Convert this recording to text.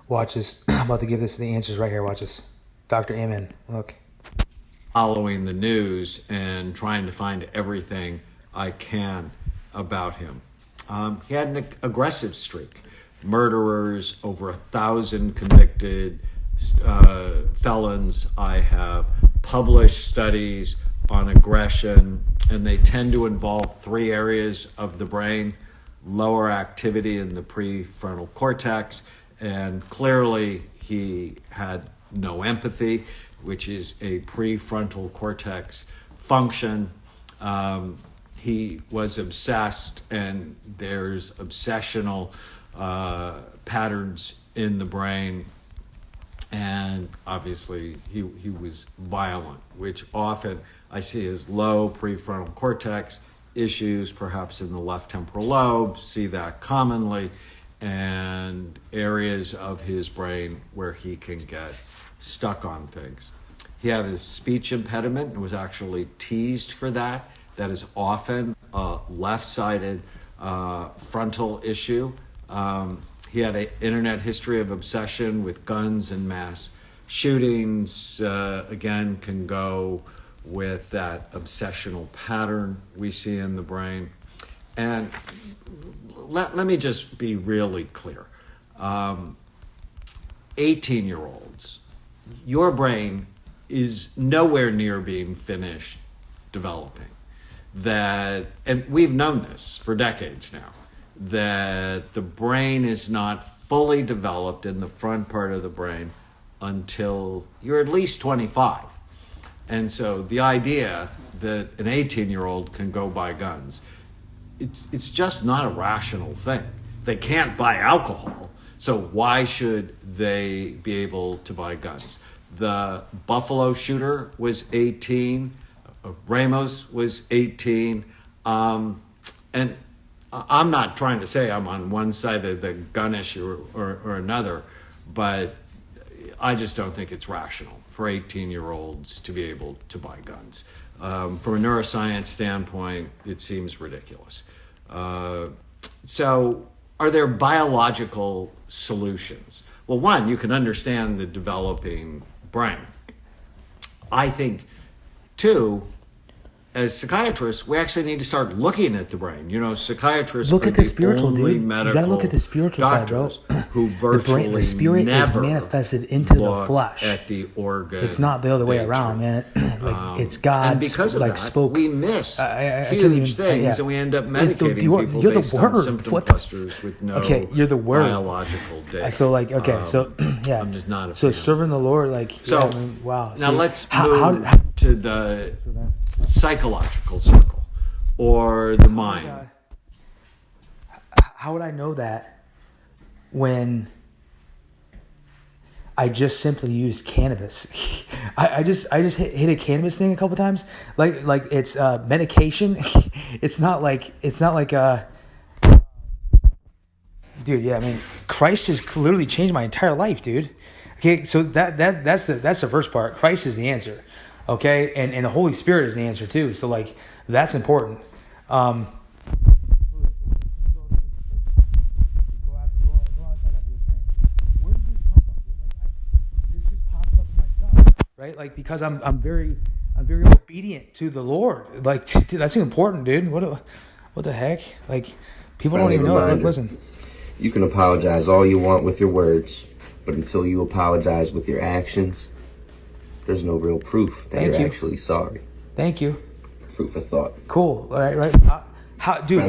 Watch this. I'm about to give this the answers right here. Watch this. Dr. Amen. Look. Following the news and trying to find everything I can about him. He had an aggressive streak. Murderers, over 1,000 convicted felons. I have published studies on aggression, and they tend to involve three areas of the brain: lower activity in the prefrontal cortex, and clearly he had no empathy, which is a prefrontal cortex function. He was obsessed, and there's obsessional patterns in the brain. And obviously he was violent, which often I see as low prefrontal cortex issues, perhaps in the left temporal lobe, see that commonly, and areas of his brain where he can get stuck on things. He had a speech impediment and was actually teased for that. That is often a left-sided frontal issue. He had an internet history of obsession with guns and mass shootings. Again, can go with that obsessional pattern we see in the brain. And let me just be really clear. 18-year-olds, your brain is nowhere near being finished developing. And we've known this for decades now, that the brain is not fully developed in the front part of the brain until you're at least 25. And so the idea that an 18-year-old can go buy guns, it's just not a rational thing. They can't buy alcohol, so why should they be able to buy guns? The Buffalo shooter was 18. Ramos was 18. And I'm not trying to say I'm on one side of the gun issue or another, but I just don't think it's rational for 18-year-olds to be able to buy guns. From a neuroscience standpoint, it seems ridiculous. So are there biological solutions? Well, one, you can understand the developing brain. I think, two, as psychiatrists, we actually need to start looking at the brain. You know, psychiatrists look at the spiritual, dude. You gotta look at the spiritual side, bro. Who virtually the spirit is manifested into the flesh. At the organ. It's not the other way around, man. It's God. And because of that, spoke. We miss huge things, and we end up medicating people you're based the on word. symptom clusters with no you're the word. biological data. So yeah. I'm just not a so fan. serving the Lord, wow. Now so let's move to the psychological circle, or the mind. How would I know that when I just simply use cannabis? I just hit a cannabis thing a couple times. Like it's medication. It's not like dude. Yeah, I mean, Christ has literally changed my entire life, dude. Okay, so that's the first part. Christ is the answer. Okay, and the Holy Spirit is the answer too. So that's important. Right, because I'm very obedient to the Lord. Dude, that's important, dude. What the heck? People don't even know. Listen, you can apologize all you want with your words, but until you apologize with your actions, there's no real proof that you're actually sorry. Thank you. Fruit for thought. Cool. All right. How, dude?